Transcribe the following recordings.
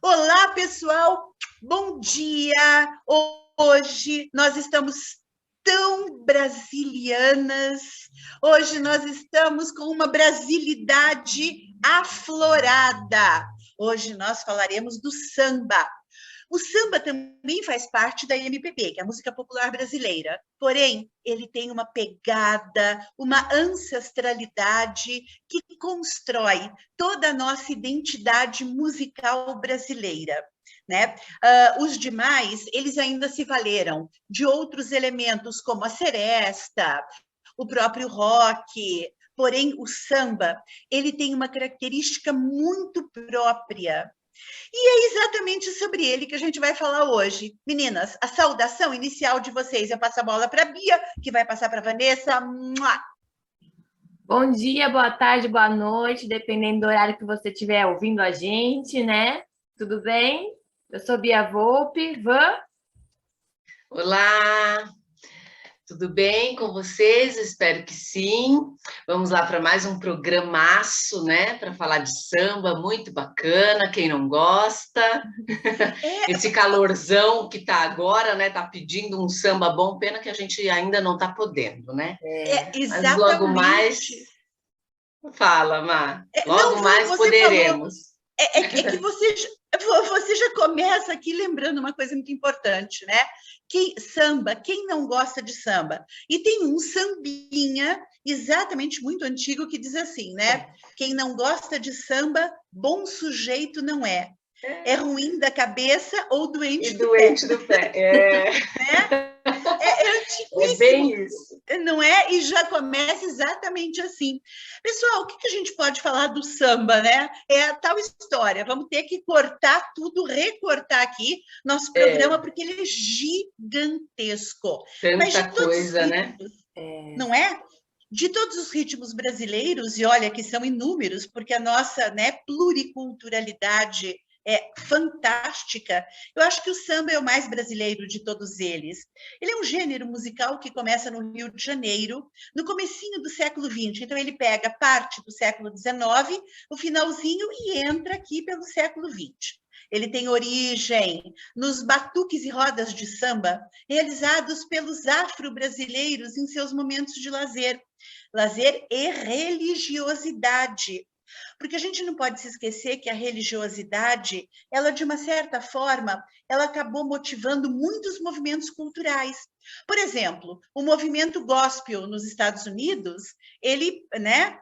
Olá, pessoal, bom dia! Hoje nós estamos tão brasilianas, hoje nós estamos com uma brasilidade aflorada. Hoje nós falaremos do samba. O samba também faz parte da MPB, que é a música popular brasileira. Porém, ele tem uma pegada, uma ancestralidade que constrói toda a nossa identidade musical brasileira. Né? Os demais, eles ainda se valeram de outros elementos, como a seresta, o próprio rock. Porém, o samba, ele tem uma característica muito própria, e é exatamente sobre ele que a gente vai falar hoje. Meninas, a saudação inicial de vocês, eu passo a bola para a Bia, que vai passar para a Vanessa. Mua! Bom dia, boa tarde, boa noite, dependendo do horário que você estiver ouvindo a gente, né? Tudo bem? Eu sou Bia Volpe, Olá, tudo bem com vocês? Espero que sim. Vamos lá para mais um programaço, né? Para falar de samba, muito bacana. Quem não gosta? Esse calorzão que tá agora, né? Tá pedindo um samba bom. Pena que a gente ainda não tá podendo, né? Mas logo mais. Exatamente. Fala, Má. Não, Logo mais você falou. poderemos. Que você já começa aqui lembrando uma coisa muito importante, né? Samba, quem não gosta de samba? E tem um sambinha exatamente muito antigo que diz assim, né? Quem não gosta de samba, bom sujeito não é. É ruim da cabeça ou doente do doente pé. do pé. Né? É É bem antiquíssimo, isso. não é? E já começa exatamente assim. Pessoal, o que a gente pode falar do samba, né? É a tal história. Vamos ter que cortar tudo, recortar aqui nosso programa, porque ele é gigantesco. Mas de Tanta todos os coisa, né? ritmos, não é? De todos os ritmos brasileiros, e olha que são inúmeros, porque a nossa, né, pluriculturalidade é fantástica. Eu acho que o samba é o mais brasileiro de todos eles. Ele é um gênero musical que começa no Rio de Janeiro, no comecinho do século XX. Então, ele pega parte do século XIX, o finalzinho, e entra aqui pelo século XX. Ele tem origem nos batuques e rodas de samba, realizados pelos afro-brasileiros em seus momentos de lazer. Lazer e religiosidade. Porque a gente não pode se esquecer que a religiosidade, ela de uma certa forma, ela acabou motivando muitos movimentos culturais. Por exemplo, o movimento gospel nos Estados Unidos, ele, né,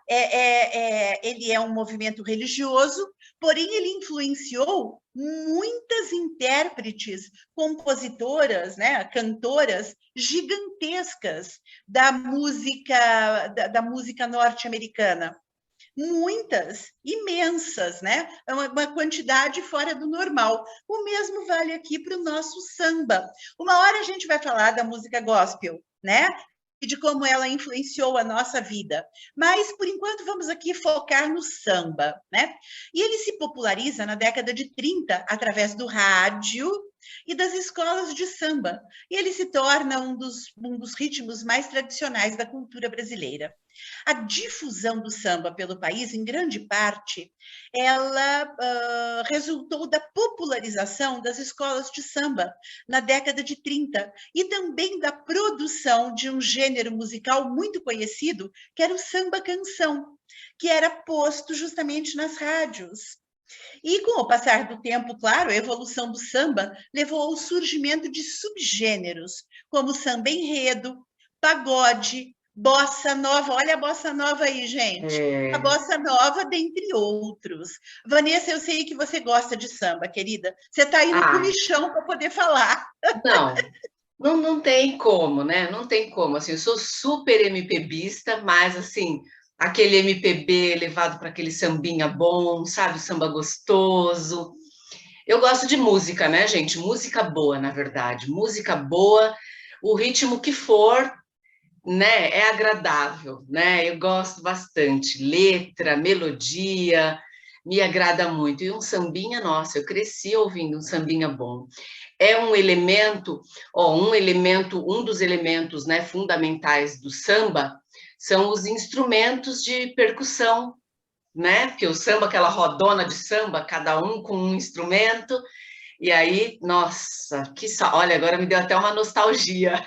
ele é um movimento religioso, porém ele influenciou muitas intérpretes, compositoras, né, cantoras gigantescas da música norte-americana. Muitas, imensas, né? É uma quantidade fora do normal. O mesmo vale aqui para o nosso samba. Uma hora a gente vai falar da música gospel, né? E de como ela influenciou a nossa vida. Mas, por enquanto, vamos aqui focar no samba, né? E ele se populariza na década de 30 através do rádio e das escolas de samba. E ele se torna um dos ritmos mais tradicionais da cultura brasileira. A difusão do samba pelo país, em grande parte, ela resultou da popularização das escolas de samba na década de 30 e também da produção de um gênero musical muito conhecido, que era o samba-canção, que era posto justamente nas rádios. E com o passar do tempo, claro, a evolução do samba levou ao surgimento de subgêneros, como samba-enredo, pagode, bossa nova. Olha a bossa nova aí, gente. A bossa nova, dentre outros. Vanessa, eu sei que você gosta de samba, querida. Você está aí no comichão para poder falar. Não tem como, né? Não tem como. Assim, eu sou super MPBista, mas assim, aquele MPB levado para aquele sambinha bom, sabe? Samba gostoso. Eu gosto de música, né, gente? Música boa, na verdade. Música boa, o ritmo que for, né? É agradável, né? Eu gosto bastante. Letra, melodia, me agrada muito. E um sambinha, nossa, eu cresci ouvindo um sambinha bom. É um elemento, um dos elementos, né, fundamentais do samba são os instrumentos de percussão, né? Porque o samba, aquela rodona de samba, cada um com um instrumento. E aí, nossa, olha, agora me deu até uma nostalgia.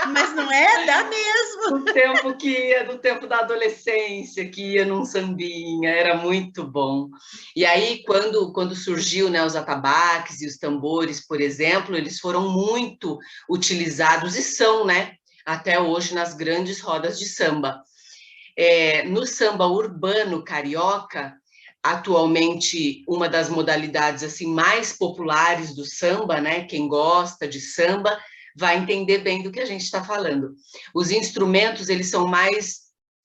Mas não é? Dá mesmo. Do tempo que ia, do tempo da adolescência, que ia num sambinha, era muito bom. E aí, quando surgiu, né, os atabaques e os tambores, por exemplo, eles foram muito utilizados e são, né, até hoje nas grandes rodas de samba. No samba urbano carioca, atualmente uma das modalidades assim mais populares do samba, né? Quem gosta de samba vai entender bem do que a gente está falando. Os instrumentos, eles são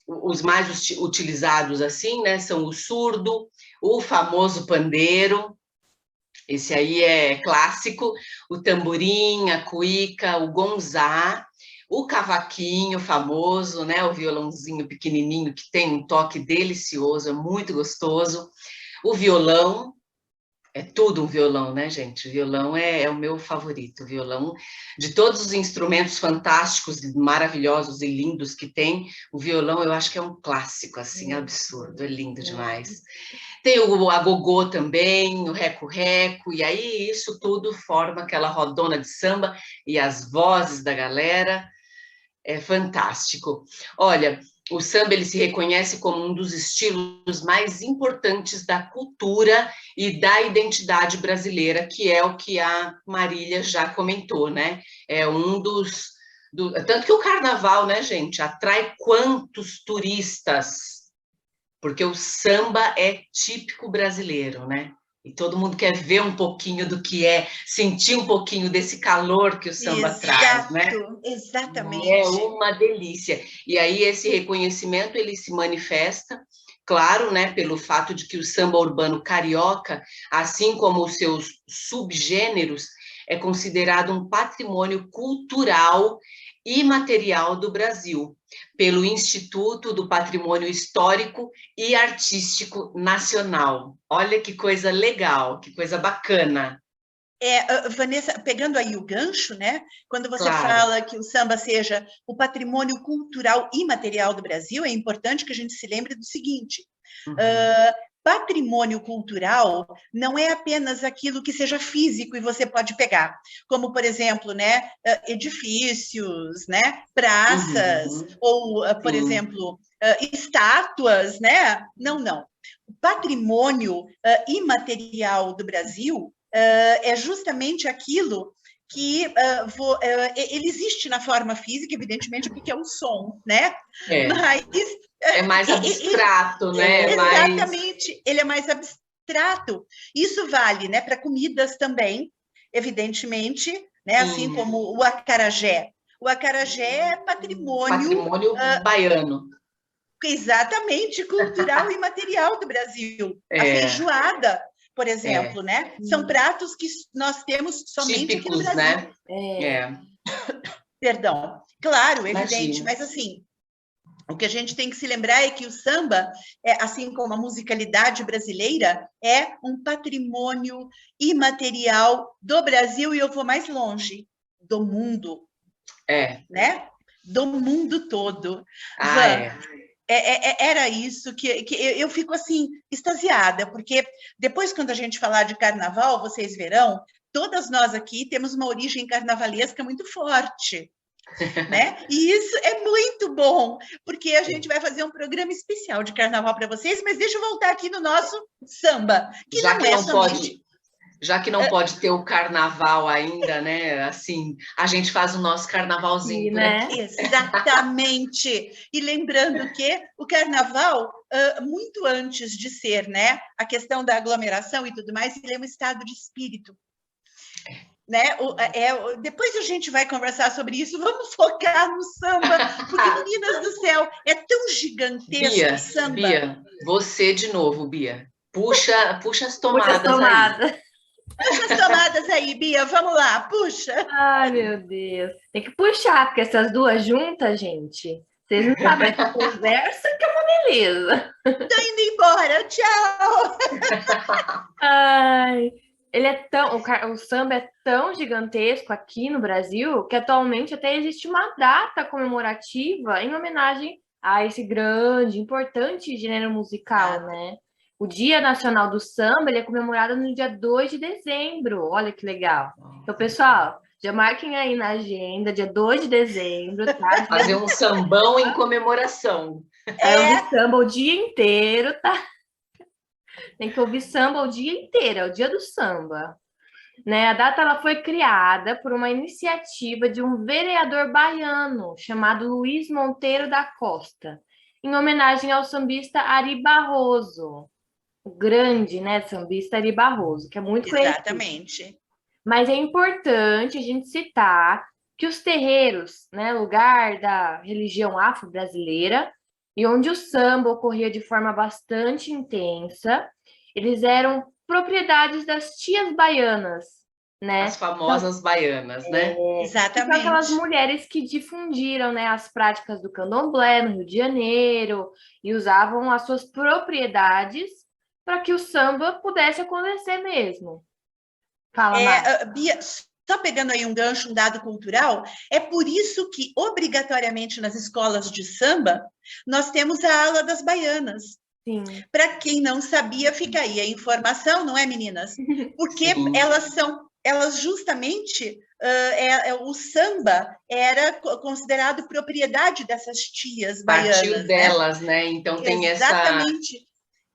os mais utilizados assim, né? São o surdo, o famoso pandeiro, esse aí é clássico, o tamborim, a cuíca, o gonzá, o cavaquinho famoso, né? O violãozinho pequenininho que tem um toque delicioso, é muito gostoso. O violão, é tudo um violão, né, gente? O violão é o meu favorito. O violão, de todos os instrumentos fantásticos, maravilhosos e lindos que tem, o violão eu acho que é um clássico, assim, absurdo, é lindo demais. Tem o agogô também, o reco-reco, e aí isso tudo forma aquela rodona de samba e as vozes da galera. É fantástico. Olha, o samba ele se reconhece como um dos estilos mais importantes da cultura e da identidade brasileira, que é o que a Marília já comentou, né? É um tanto que o carnaval, né, gente, atrai quantos turistas? Porque o samba é típico brasileiro, né? E todo mundo quer ver um pouquinho do que é, sentir um pouquinho desse calor que o samba traz, né? Exatamente. É uma delícia. E aí esse reconhecimento ele se manifesta, claro, né, pelo fato de que o samba urbano carioca, assim como os seus subgêneros, é considerado um patrimônio cultural e material do Brasil, pelo Instituto do Patrimônio Histórico e Artístico Nacional. Olha que coisa legal, que coisa bacana. Vanessa, pegando aí o gancho, né? Quando você Claro. fala que o samba seja o patrimônio cultural e material do Brasil, é importante que a gente se lembre do seguinte: patrimônio cultural não é apenas aquilo que seja físico e você pode pegar, como, por exemplo, né, edifícios, né, praças, ou, por exemplo, estátuas, né? Não, não. O patrimônio imaterial do Brasil é justamente aquilo que ele existe na forma física, evidentemente, porque é o som, né? Mas é mais abstrato, né? Exatamente, ele é mais abstrato. Isso vale, né, para comidas também, evidentemente, né? Assim como o acarajé. O acarajé é patrimônio baiano. Exatamente, cultural e material do Brasil. A feijoada, por exemplo, né? São pratos que nós temos somente típicos, aqui no Brasil. Né? Perdão. Claro, evidente, mas assim, o que a gente tem que se lembrar é que o samba, assim como a musicalidade brasileira, é um patrimônio imaterial do Brasil, e eu vou mais longe, do mundo. Né? Do mundo todo. Era isso que eu fico assim, extasiada, porque depois, quando a gente falar de carnaval, vocês verão, todas nós aqui temos uma origem carnavalesca muito forte, né? E isso é muito bom, porque a gente vai fazer um programa especial de carnaval para vocês, mas deixa eu voltar aqui no nosso samba, que já não que é não somente... pode. Já que não pode ter o carnaval ainda, né? Assim, a gente faz o nosso carnavalzinho por aqui. Exatamente. E lembrando que o carnaval, muito antes de ser, né, a questão da aglomeração e tudo mais, ele é um estado de espírito. Né? Depois a gente vai conversar sobre isso. Vamos focar no samba, porque, meninas do céu, é tão gigantesco o samba. Bia, você de novo, Bia. Puxa as tomadas aí. Puxa as tomadas aí, Bia, vamos lá, puxa. Ai, meu Deus. Tem que puxar, porque essas duas juntas, gente, vocês não sabem a conversa, que é uma beleza. Tô indo embora, tchau. Ai, o samba é tão gigantesco aqui no Brasil que atualmente até existe uma data comemorativa em homenagem a esse grande, importante gênero musical, né? O Dia Nacional do Samba, ele é comemorado no dia 2 de dezembro. Olha que legal. Então, pessoal, já marquem aí na agenda, dia 2 de dezembro, tá? Fazer um sambão em comemoração. Vai ouvir samba o dia inteiro, tá? Tem que ouvir samba o dia inteiro, é o dia do samba. Né? A data ela foi criada por uma iniciativa de um vereador baiano chamado Luiz Monteiro da Costa, em homenagem ao sambista Ari Barroso, o grande, né, sambista Ari Barroso, que é muito conhecido. Exatamente. Mas é importante a gente citar que os terreiros, né, lugar da religião afro-brasileira, e onde o samba ocorria de forma bastante intensa, eles eram propriedades das tias baianas, né? As famosas baianas, né? Exatamente. São aquelas mulheres que difundiram, né, as práticas do candomblé no Rio de Janeiro e usavam as suas propriedades para que o samba pudesse acontecer mesmo. Fala, Bia, só pegando aí um gancho, um dado cultural, é por isso que, obrigatoriamente, nas escolas de samba, nós temos a ala das baianas. Para quem não sabia, fica aí a informação, não é, meninas? Porque elas justamente, o samba era considerado propriedade dessas tias baianas. Partiu delas, né? Então tem Exatamente.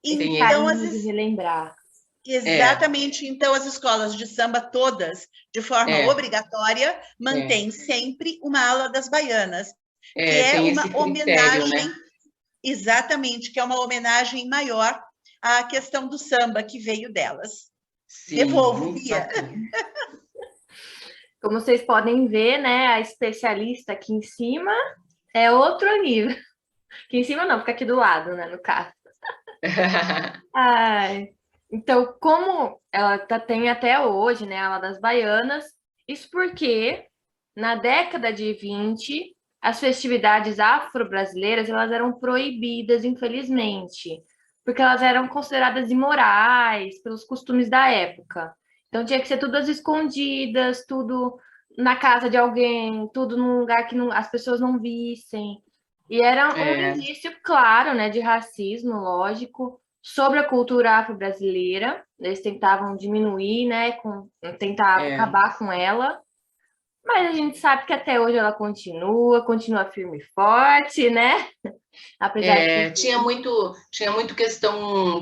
Então, de relembrar. Exatamente. Então, as escolas de samba todas, de forma obrigatória, mantêm sempre uma ala das baianas, que é uma homenagem... Né? Exatamente, que é uma homenagem maior à questão do samba que veio delas. Sim, devolvo, Bia. Como vocês podem ver, né, a especialista aqui em cima é outro nível. Aqui em cima não, fica aqui do lado, né, no caso. Então, como ela tem até hoje, né, a ala das baianas, isso porque na década de 20... as festividades afro-brasileiras, elas eram proibidas, infelizmente, porque elas eram consideradas imorais pelos costumes da época. Então, tinha que ser tudo às escondidas, tudo na casa de alguém, tudo num lugar que as pessoas não vissem. E era um indício, claro, né, de racismo, lógico, sobre a cultura afro-brasileira. Eles tentavam diminuir, né, tentar acabar com ela. Mas a gente sabe que até hoje ela continua firme e forte, né? Apesar tinha muito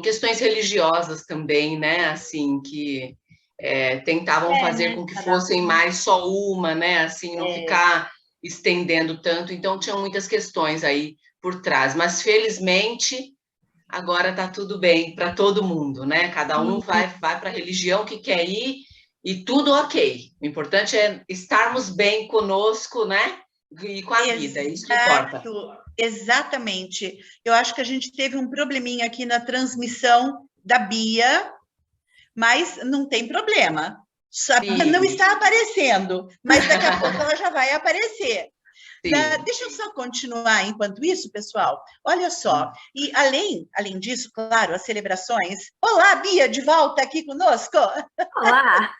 questões religiosas também, né? Assim, que tentavam fazer com que fossem mais só uma, né? Assim, não ficar estendendo tanto. Então, tinham muitas questões aí por trás. Mas, felizmente, agora está tudo bem para todo mundo, né? Cada um vai para a religião que quer ir. E tudo ok. O importante é estarmos bem conosco, né? E com a vida, é isso que importa. Exatamente. Eu acho que a gente teve um probleminha aqui na transmissão da Bia, mas não tem problema. Não está aparecendo, mas daqui a pouco ela já vai aparecer. Deixa eu só continuar enquanto isso, pessoal. Olha só, e além disso, claro, as celebrações. Olá, Bia, de volta aqui conosco. Olá!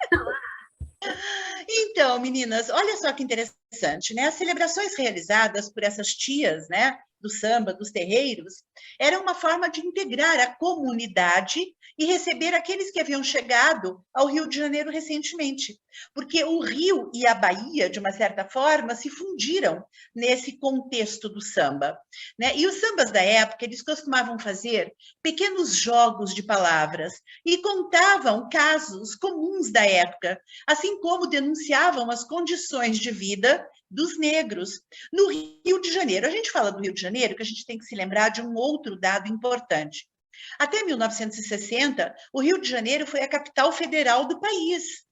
Então, meninas, olha só que interessante, né? As celebrações realizadas por essas tias, né, do samba, dos terreiros, era uma forma de integrar a comunidade e receber aqueles que haviam chegado ao Rio de Janeiro recentemente, porque o Rio e a Bahia, de uma certa forma, se fundiram nesse contexto do samba, né? E os sambas da época, eles costumavam fazer pequenos jogos de palavras e contavam casos comuns da época, assim como denunciavam as condições de vida dos negros no Rio de Janeiro. A gente fala do Rio de Janeiro, que a gente tem que se lembrar de um outro dado importante. Até 1960, o Rio de Janeiro foi a capital federal do país.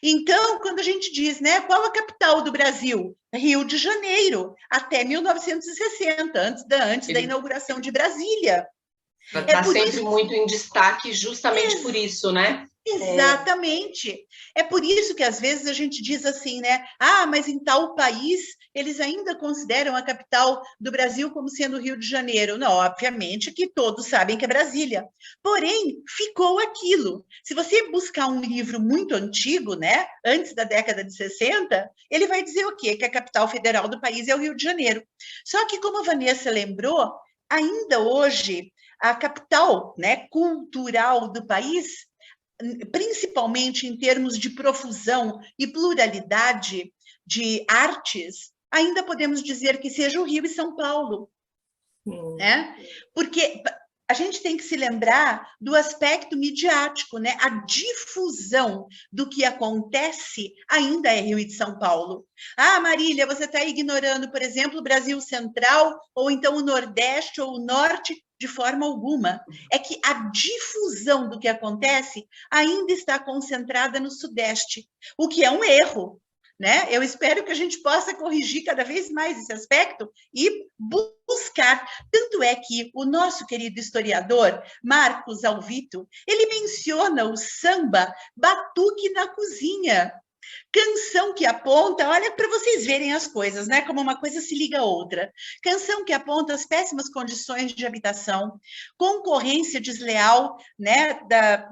Então, quando a gente diz, né, qual a capital do Brasil? Rio de Janeiro, até 1960, antes da inauguração de Brasília. Está sempre muito em destaque justamente por isso, né? Exatamente. É por isso que às vezes a gente diz assim, né? Ah, mas em tal país eles ainda consideram a capital do Brasil como sendo o Rio de Janeiro. Não, obviamente que todos sabem que é Brasília. Porém, ficou aquilo. Se você buscar um livro muito antigo, né? Antes da década de 60, ele vai dizer o quê? Que a capital federal do país é o Rio de Janeiro. Só que, como a Vanessa lembrou, ainda hoje a capital, né, cultural do país, principalmente em termos de profusão e pluralidade de artes, ainda podemos dizer que seja o Rio e São Paulo, né? Porque a gente tem que se lembrar do aspecto midiático, né? A difusão do que acontece ainda é Rio e de São Paulo. Ah, Marília, você está ignorando, por exemplo, o Brasil Central, ou então o Nordeste ou o Norte, de forma alguma. É que a difusão do que acontece ainda está concentrada no Sudeste, o que é um erro, né? Eu espero que a gente possa corrigir cada vez mais esse aspecto e buscar. Tanto é que o nosso querido historiador, Marcos Alvito, ele menciona o samba batuque na cozinha. Canção que aponta, olha para vocês verem as coisas, né? Como uma coisa se liga a outra. Canção que aponta as péssimas condições de habitação, concorrência desleal, né,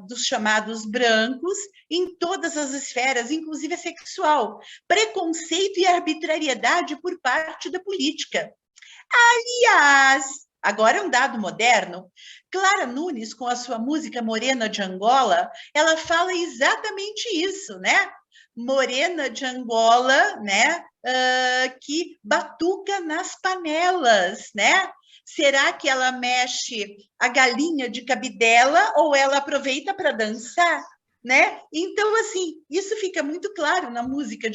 dos chamados brancos em todas as esferas, inclusive a sexual, preconceito e arbitrariedade por parte da política. Aliás, agora é um dado moderno, Clara Nunes, com a sua música Morena de Angola, ela fala exatamente isso, né? Morena de Angola, né? Que batuca nas panelas, né? Será que ela mexe a galinha de cabidela ou ela aproveita para dançar? Né? Então, assim, isso fica muito claro na música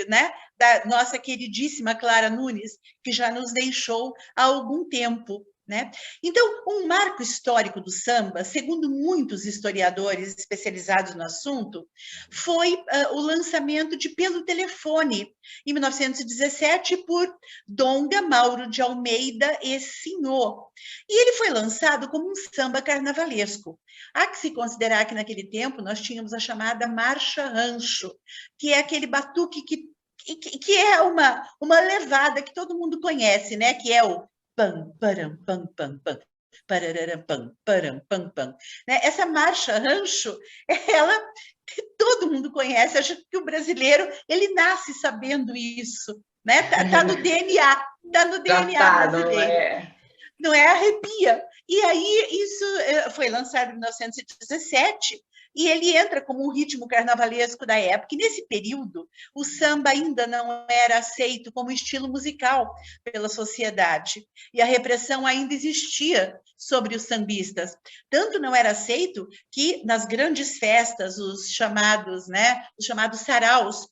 né, da nossa queridíssima Clara Nunes, que já nos deixou há algum tempo. Né? Então, um marco histórico do samba, segundo muitos historiadores especializados no assunto, foi o lançamento de Pelo Telefone, em 1917, por Donga Mauro de Almeida e Sinhô. E ele foi lançado como um samba carnavalesco. Há que se considerar que, naquele tempo, nós tínhamos a chamada Marcha Rancho, que é aquele batuque que é uma levada que todo mundo conhece, né? Que é o pam, param, pam, pam, pam, pararam, pam, param, pam, pam. Né? Essa marcha rancho, ela todo mundo conhece. Acho que o brasileiro ele nasce sabendo isso, né? Tá no DNA, tá no DNA brasileiro. Não é? Arrepia. E aí isso foi lançado em 1917 e ele entra como um ritmo carnavalesco da época. E nesse período, o samba ainda não era aceito como estilo musical pela sociedade. E a repressão ainda existia sobre os sambistas. Tanto não era aceito que nas grandes festas, os chamados saraus,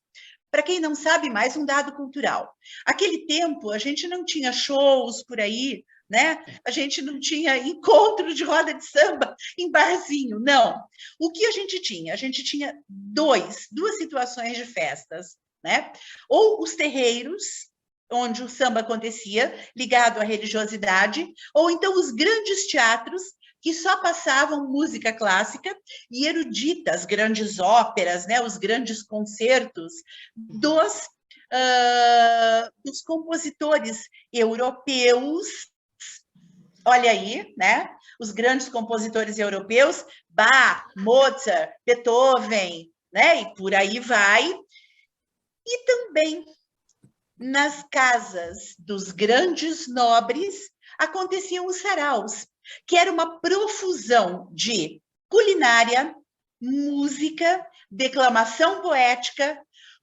para quem não sabe mais, um dado cultural. Aquele tempo, a gente não tinha shows por aí, né? A gente não tinha encontro de roda de samba em barzinho, não. O que a gente tinha? A gente tinha duas situações de festas, né? Ou os terreiros, onde o samba acontecia, ligado à religiosidade, ou então os grandes teatros, que só passavam música clássica e erudita, as grandes óperas, né? Os grandes concertos dos compositores europeus. Olha aí, né? Os grandes compositores europeus, Bach, Mozart, Beethoven, né? E por aí vai. E também nas casas dos grandes nobres aconteciam os saraus, que era uma profusão de culinária, música, declamação poética,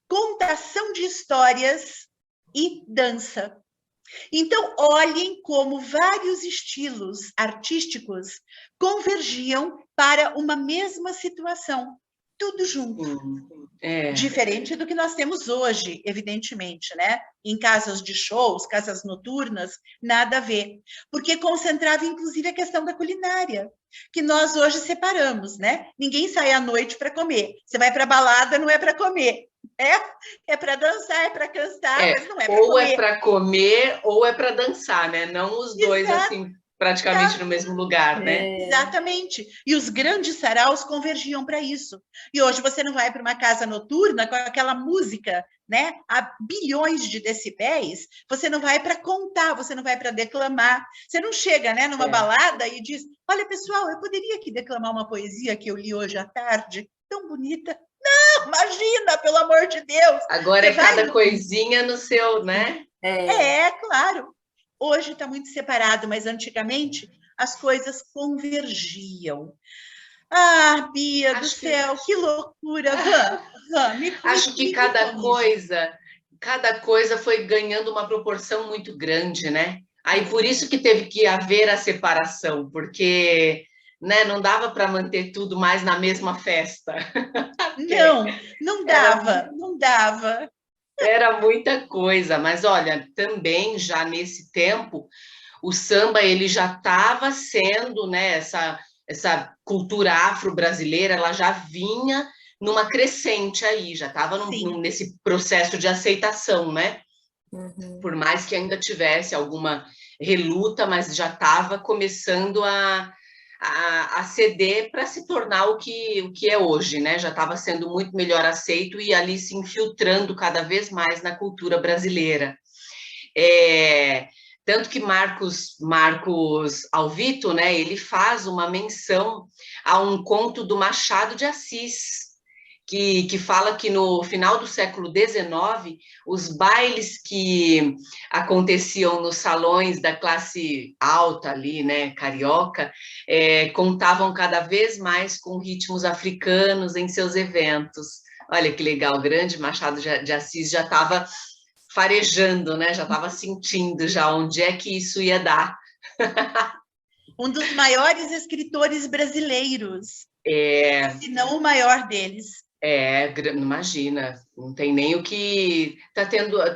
contação de histórias e dança. Então, olhem como vários estilos artísticos convergiam para uma mesma situação, tudo junto. Diferente do que nós temos hoje, evidentemente, né? Em casas de shows, casas noturnas, nada a ver. Porque concentrava, inclusive, a questão da culinária, que nós hoje separamos, né? Ninguém sai à noite para comer. Você vai para a balada, não é para comer. É para dançar, é para cantar, mas não é para comer. Ou é para comer, ou é para dançar, né? Não os dois, assim, praticamente no mesmo lugar, né? Exatamente. E os grandes saraus convergiam para isso. E hoje você não vai para uma casa noturna com aquela música, né, a bilhões de decibéis, você não vai para contar, você não vai para declamar. Você não chega, né, numa balada e diz: olha, pessoal, eu poderia aqui declamar uma poesia que eu li hoje à tarde, tão bonita. Não, imagina, pelo amor de Deus. Agora é cada coisinha no seu, né? Claro. Hoje está muito separado, mas antigamente as coisas convergiam. Ah, Bia do céu, que loucura! Me Acho que me corrija. cada coisa foi ganhando uma proporção muito grande, né? Aí por isso que teve que haver a separação, porque, né, não dava para manter tudo mais na mesma festa. Não, não Era, dava, não dava. era muita coisa, mas olha, também já nesse tempo o samba ele já estava sendo, né, essa cultura afro-brasileira, ela já vinha numa crescente aí, já estava Sim. nesse processo de aceitação, né? Uhum. Por mais que ainda tivesse alguma reluta, mas já estava começando a ceder para se tornar o que é hoje, né? Já estava sendo muito melhor aceito e ali se infiltrando cada vez mais na cultura brasileira. É, tanto que Marcos Alvito, né, ele faz uma menção a um conto do Machado de Assis, que fala que no final do século XIX, os bailes que aconteciam nos salões da classe alta ali, né, carioca, contavam cada vez mais com ritmos africanos em seus eventos. Olha que legal, o grande Machado de Assis já estava farejando, né? Já estava sentindo já onde é que isso ia dar. Um dos maiores escritores brasileiros, É, se não o maior deles. imagina, não tem nem o que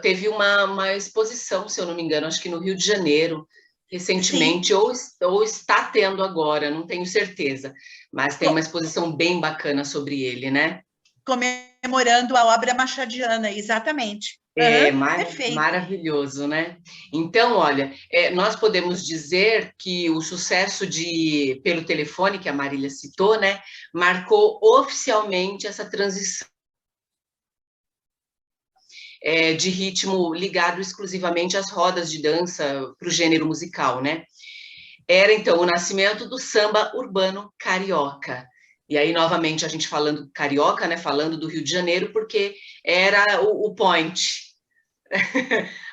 teve uma exposição, se eu não me engano, acho que no Rio de Janeiro, Sim, recentemente, ou está tendo agora, não tenho certeza, mas tem uma exposição bem bacana sobre ele, né? comemorando a obra machadiana, exatamente. É Perfeito. maravilhoso, né? Então, olha, nós podemos dizer que o sucesso de Pelo Telefone, que a Marília citou, né, marcou oficialmente essa transição de ritmo ligado exclusivamente às rodas de dança para o gênero musical, né? Era, então, o nascimento do samba urbano carioca. E aí, novamente, a gente falando carioca, né, falando do Rio de Janeiro, porque era o point,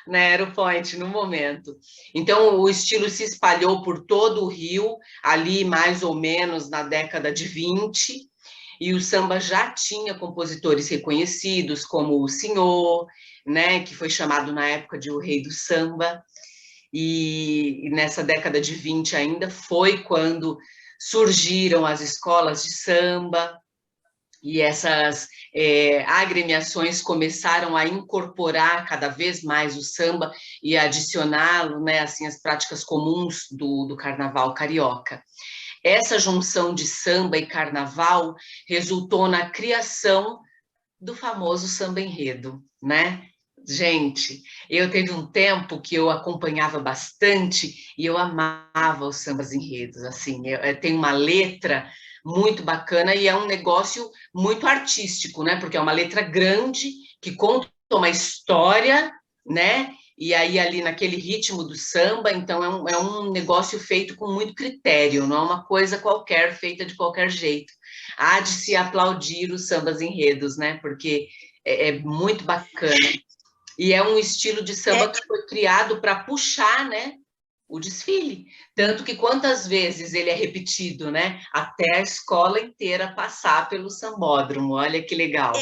né, era o point no momento. Então, o estilo se espalhou por todo o Rio, ali mais ou menos na década de 20, e o samba já tinha compositores reconhecidos, como o Senhor, né, que foi chamado na época de o Rei do Samba, e nessa década de 20 ainda foi quando surgiram as escolas de samba, e essas agremiações começaram a incorporar cada vez mais o samba e adicioná-lo, né, assim, às práticas comuns do carnaval carioca. Essa junção de samba e carnaval resultou na criação do famoso samba enredo, né? Gente, eu teve um tempo que eu acompanhava bastante e eu amava os sambas enredos, assim, tem uma letra muito bacana e é um negócio muito artístico, né? Porque é uma letra grande que conta uma história, né? E aí ali naquele ritmo do samba, então é um negócio feito com muito critério, não é uma coisa qualquer, feita de qualquer jeito. Há de se aplaudir os sambas enredos, né? Porque é muito bacana. E é um estilo de samba que foi criado para puxar, né, o desfile. Tanto que quantas vezes ele é repetido, né? Até a escola inteira passar pelo sambódromo. Olha que legal.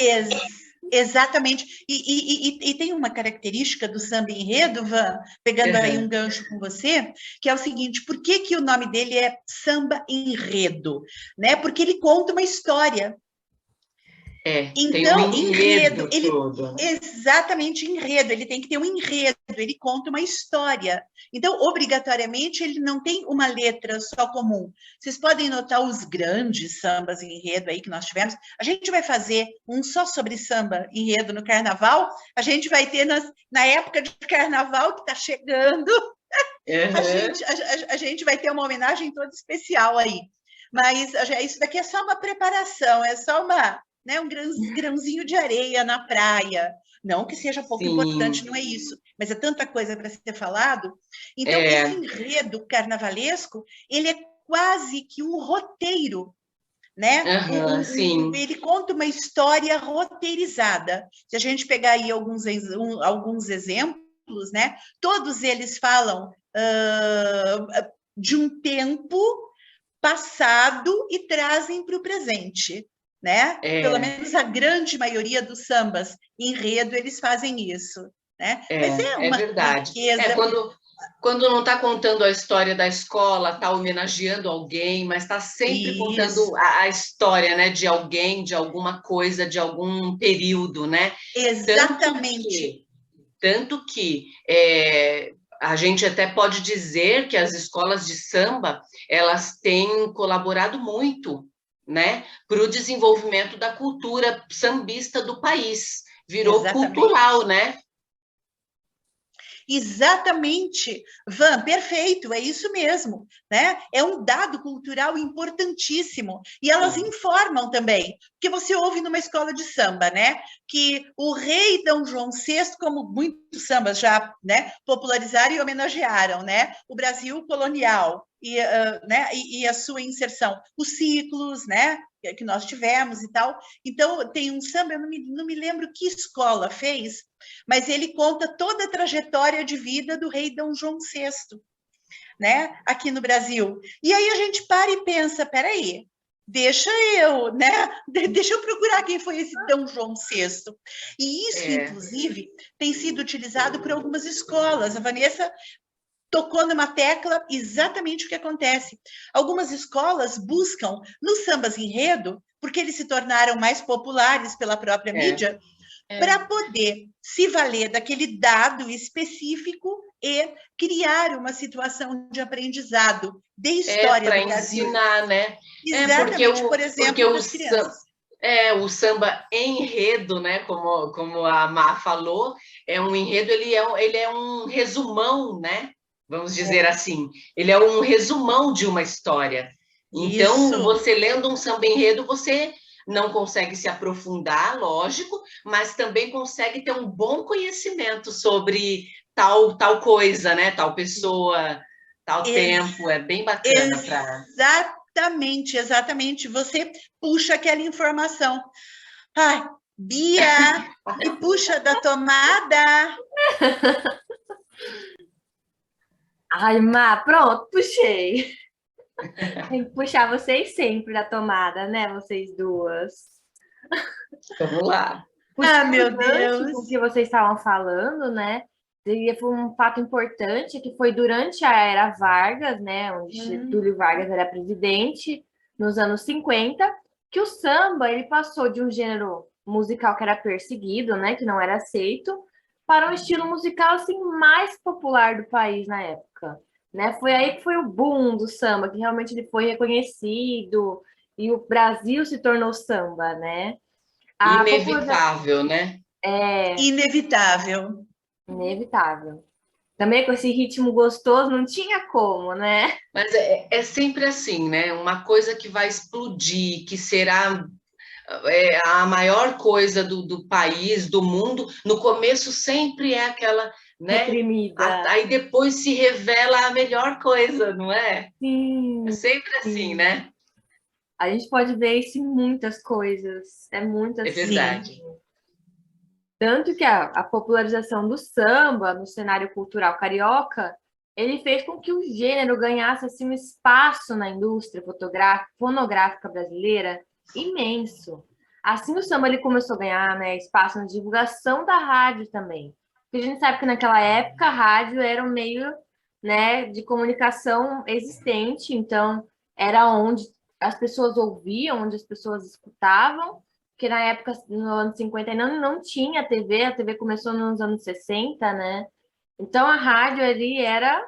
Exatamente. E tem uma característica do samba enredo, Van, pegando aí um Uhum. gancho com você, que é o seguinte: por que, que o nome dele é samba enredo? Né? Porque ele conta uma história. Tem um Então, enredo, enredo ele todo. exatamente enredo, ele tem que ter um enredo, ele conta uma história. Então, obrigatoriamente, ele não tem uma letra só comum. Vocês podem notar os grandes sambas enredo aí que nós tivemos. A gente vai fazer um só sobre samba enredo no carnaval. A gente vai ter na época de carnaval que está chegando, Uhum. a gente vai ter uma homenagem toda especial aí. Mas isso daqui é só uma preparação, é só um grãozinho de areia na praia. Não que seja pouco importante, Sim. não é isso, mas é tanta coisa para ser falado. Então, esse É, enredo carnavalesco, ele é quase que um roteiro, né? sim. Ele conta uma história roteirizada. Se a gente pegar aí alguns exemplos, né? Todos eles falam de um tempo passado e trazem para o presente, né? Pelo menos a grande maioria dos sambas enredo, eles fazem isso, né? Mas é É uma verdade. riqueza. Quando não está contando a história da escola, está homenageando alguém, mas está sempre Isso, contando a história, né, de alguém, de alguma coisa, de algum período, né? Tanto exatamente. que, tanto que a gente até pode dizer que as escolas de samba, elas têm colaborado muito, né, para o desenvolvimento da cultura sambista do país. Virou cultural, Exatamente. né? Exatamente, Van, perfeito, é isso mesmo, né? É um dado cultural importantíssimo e elas Sim. informam também, porque você ouve numa escola de samba, né? Que o rei Dom João VI, como muitos sambas já, né, popularizaram e homenagearam, né? O Brasil colonial e a sua inserção, os ciclos, né? Que nós tivemos e tal. Então, tem um samba, eu não me lembro que escola fez, mas ele conta toda a trajetória de vida do rei Dom João VI, né, aqui no Brasil. E aí a gente para e pensa, peraí, deixa eu, né, deixa eu procurar quem foi esse Dom João VI. E isso, inclusive, tem sido utilizado por algumas escolas. A Vanessa tocou numa tecla exatamente o que acontece. Algumas escolas buscam nos sambas enredo, porque eles se tornaram mais populares pela própria mídia, para poder se valer daquele dado específico e criar uma situação de aprendizado de história Para do Brasil. ensinar, né? Exatamente, por Porque exemplo, para as crianças. o samba enredo, né? Como a Má falou, é um enredo, ele é um resumão, né? Vamos dizer assim. Ele é um resumão de uma história. Então, Isso. você lendo um samba enredo, você não consegue se aprofundar, lógico, mas também consegue ter um bom conhecimento sobre tal coisa, né? Tal pessoa, tal tempo. É bem bacana para. Exatamente, exatamente. Você puxa aquela informação. Ai, Bia, me puxa da tomada. Ai, Má, pronto, puxei. Tem que puxar vocês sempre da tomada, né? Vocês duas. Vamos lá. Ah, Puxando meu o gancho com o Deus. que vocês estavam falando, né? Foi um fato importante que foi durante a era Vargas, né? Onde Getúlio Vargas era presidente, nos anos 50, que o samba ele passou de um gênero musical que era perseguido, né? Que não era aceito, para um estilo musical assim mais popular do país na época, né? Foi aí que foi o boom do samba, que realmente ele foi reconhecido e o Brasil se tornou samba, né? A popularidade Inevitável, né? é Inevitável. inevitável. Também com esse ritmo gostoso, não tinha como, né? Mas é sempre assim, né? Uma coisa que vai explodir, que será a maior coisa do país, do mundo, no começo sempre é aquela, né? Reprimida. Aí depois se revela a melhor coisa, não é? É Sim, sempre assim, sim. né? A gente pode ver isso em muitas coisas. É muito É assim. Sim. verdade. Tanto que a popularização do samba no cenário cultural carioca, ele fez com que o gênero ganhasse assim, um espaço na indústria fonográfica brasileira imenso. Assim, o samba ele começou a ganhar, né, espaço na divulgação da rádio também. Porque a gente sabe que naquela época a rádio era um meio, né, de comunicação existente, então era onde as pessoas ouviam, onde as pessoas escutavam, porque na época, no ano 50, não tinha TV, a TV começou nos anos 60, né? Então a rádio ali era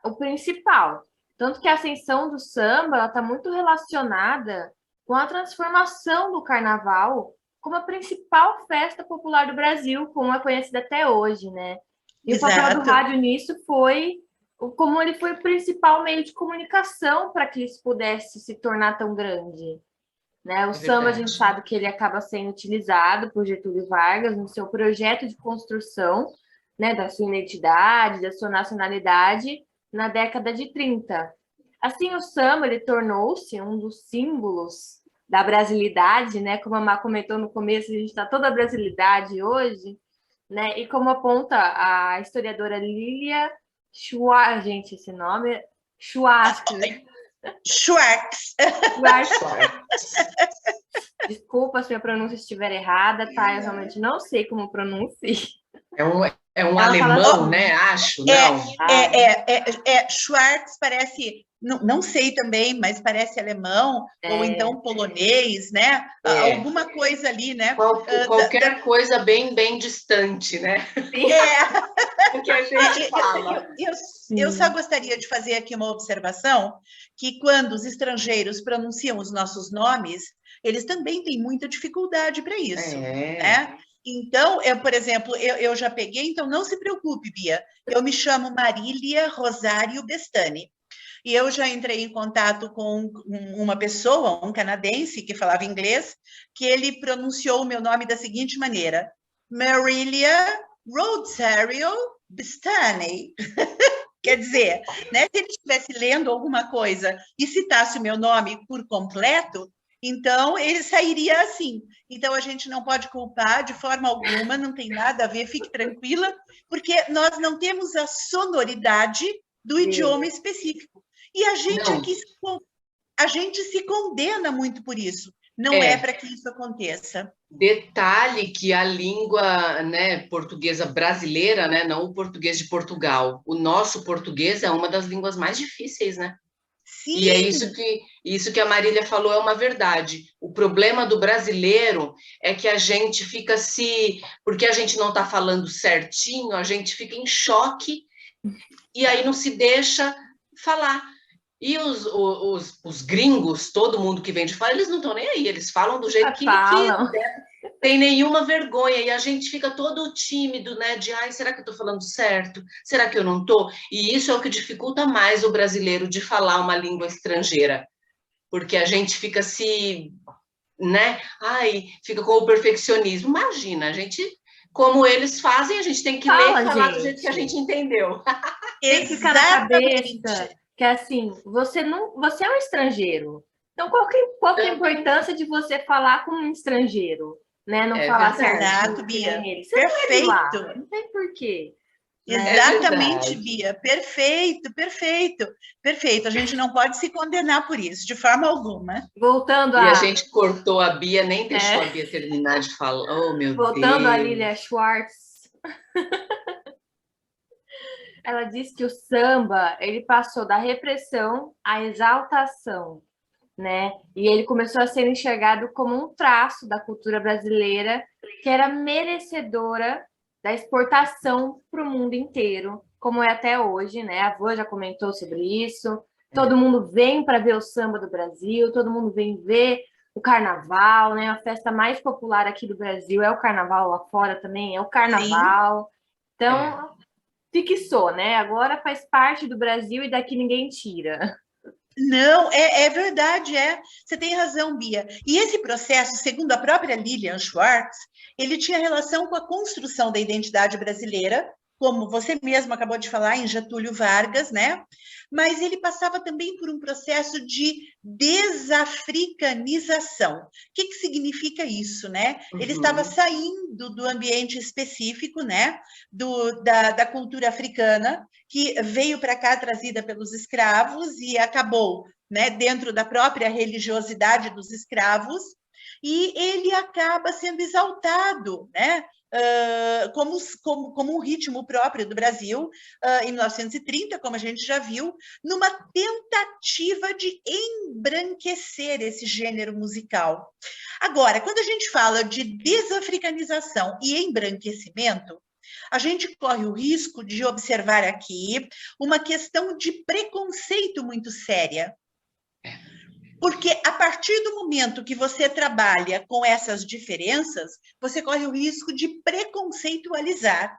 o principal. Tanto que a ascensão do samba está muito relacionada com a transformação do carnaval como a principal festa popular do Brasil, como é conhecida até hoje, né? E o papel do Exato. rádio nisso foi como ele foi o principal meio de comunicação para que isso pudesse se tornar tão grande. Né? O É samba, a gente verdade. sabe que ele acaba sendo utilizado por Getúlio Vargas no seu projeto de construção, né, da sua identidade, da sua nacionalidade, na década de 30. Assim, o samba ele tornou-se um dos símbolos da brasilidade, né? Como a Má comentou no começo, a gente está toda a brasilidade hoje, né? E como aponta a historiadora Lilia Schwartz, gente, esse nome Schwartz. Schwartz. Desculpa se minha pronúncia estiver errada, tá? Eu realmente não sei como pronunciar. É um Ela fala alemão, assim, né? Acho, não. Schwartz parece, não sei também, mas parece alemão, ou então polonês, né? Alguma coisa ali, né? Qualquer coisa bem, bem distante, né? O que a gente fala. Eu só gostaria de fazer aqui uma observação, que quando os estrangeiros pronunciam os nossos nomes, eles também têm muita dificuldade para isso, né? Então, por exemplo, eu já peguei, então não se preocupe, Bia, eu me chamo Marília Rosário Bestani, e eu já entrei em contato com uma pessoa, um canadense, que falava inglês, que ele pronunciou o meu nome da seguinte maneira, Marília Rosário Bestani. Quer dizer, né, se ele estivesse lendo alguma coisa e citasse o meu nome por completo, então ele sairia assim. Então a gente não pode culpar de forma alguma, não tem nada a ver, fique tranquila, porque nós não temos a sonoridade do idioma específico. E a gente aqui, a gente se condena muito por isso. Não é para que isso aconteça. Detalhe que a língua, né, portuguesa brasileira, né, não o português de Portugal, o nosso português é uma das línguas mais difíceis, né? Sim. E é isso que a Marília falou é uma verdade. O problema do brasileiro é que a gente fica porque a gente não está falando certinho, a gente fica em choque e aí não se deixa falar. E os gringos, todo mundo que vem de fora, eles não estão nem aí, eles falam do jeito que falam. Tem nenhuma vergonha, e a gente fica todo tímido, né, de, ai, será que eu estou falando certo? Será que eu não estou? E isso é o que dificulta mais o brasileiro de falar uma língua estrangeira, porque a gente fica né, ai, fica com o perfeccionismo. Imagina, a gente, como eles fazem, a gente tem que ler e falar do jeito que a gente entendeu. Tem que ficar na cabeça que assim, você é um estrangeiro. Então, qual que é a importância de você falar com um estrangeiro? Né? Não falar certo, Bia. Você perfeito. Não é de lá, não tem porquê. Exatamente, Bia. Perfeito, perfeito, perfeito. A gente não pode se condenar por isso, de forma alguma. Voltando E a gente cortou a Bia, nem deixou a Bia terminar de falar. Oh, meu Deus. Voltando a Lilia Schwartz. Ela disse que o samba, ele passou da repressão à exaltação, né? E ele começou a ser enxergado como um traço da cultura brasileira que era merecedora da exportação para o mundo inteiro, como é até hoje, né? A avó já comentou sobre isso. Todo mundo vem para ver o samba do Brasil, todo mundo vem ver o carnaval, né? A festa mais popular aqui do Brasil é o carnaval, lá fora também é o carnaval. Sim. Então, fixou, né? Agora faz parte do Brasil e daqui ninguém tira. Não, é verdade, Você tem razão, Bia. E esse processo, segundo a própria Lilian Schwartz, ele tinha relação com a construção da identidade brasileira, como você mesmo acabou de falar, em Getúlio Vargas, né? Mas ele passava também por um processo de desafricanização. O que significa isso, né? Ele estava saindo do ambiente específico, né? Da cultura africana, que veio para cá trazida pelos escravos e acabou, né, dentro da própria religiosidade dos escravos, e ele acaba sendo exaltado, né, como um ritmo próprio do Brasil, em 1930, como a gente já viu, numa tentativa de embranquecer esse gênero musical. Agora, quando a gente fala de desafricanização e embranquecimento, a gente corre o risco de observar aqui uma questão de preconceito muito séria. Porque a partir do momento que você trabalha com essas diferenças, você corre o risco de preconceitualizar.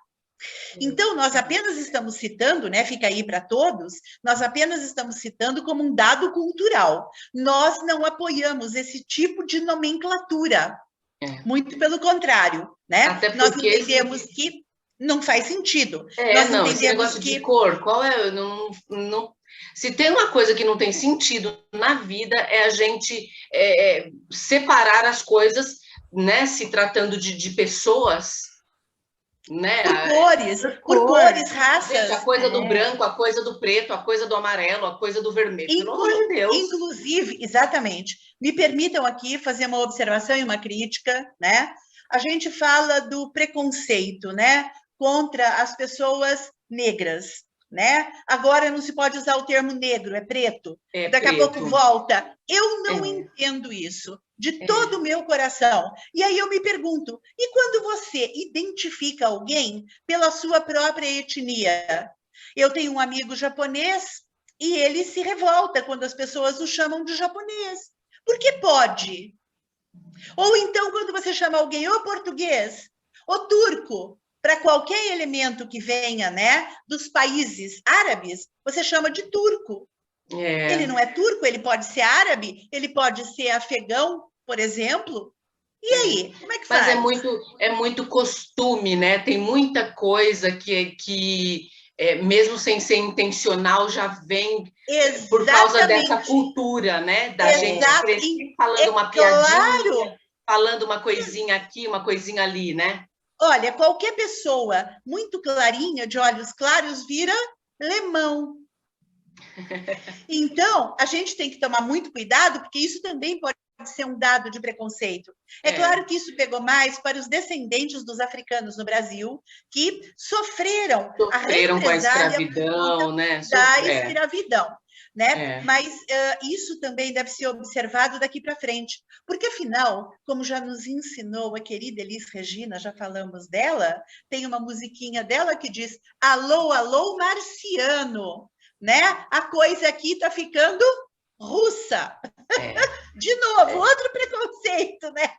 Então, nós apenas estamos citando, né, fica aí para todos, nós apenas estamos citando como um dado cultural. Nós não apoiamos esse tipo de nomenclatura. Muito pelo contrário, né? Nós entendemos que não faz sentido. Nós entendemos esse negócio de cor, qual é? Não, se tem uma coisa que não tem sentido na vida, é a gente separar as coisas, né? Se tratando de pessoas, né? Por cores, raças. Gente, a coisa do branco, a coisa do preto, a coisa do amarelo, a coisa do vermelho, pelo amor de Deus. Inclusive, exatamente, me permitam aqui fazer uma observação e uma crítica, né? A gente fala do preconceito, né, contra as pessoas negras, né? Agora não se pode usar o termo negro, é preto. Daqui a pouco volta. Eu não entendo isso de todo o meu coração. E aí eu me pergunto, e quando você identifica alguém pela sua própria etnia? Eu tenho um amigo japonês e ele se revolta quando as pessoas o chamam de japonês. Por que pode? Ou então, quando você chama alguém ou português, ou turco, para qualquer elemento que venha, né, dos países árabes, você chama de turco. Ele não é turco, ele pode ser árabe, ele pode ser afegão, por exemplo. E aí, como é que faz? Mas é muito costume, né? Tem muita coisa que mesmo sem ser intencional, já vem por causa dessa cultura, né? Da gente crescer falando uma piadinha, falando uma coisinha aqui, uma coisinha ali, né? Olha, qualquer pessoa muito clarinha, de olhos claros, vira lemão. Então, a gente tem que tomar muito cuidado, porque isso também pode ser um dado de preconceito. É claro que isso pegou mais para os descendentes dos africanos no Brasil, que sofreram com a escravidão, né? Da escravidão. Né? Mas isso também deve ser observado daqui para frente, porque afinal, como já nos ensinou a querida Elis Regina, já falamos dela, tem uma musiquinha dela que diz: alô, alô, marciano, né? A coisa aqui está ficando russa. De novo, outro preconceito, né?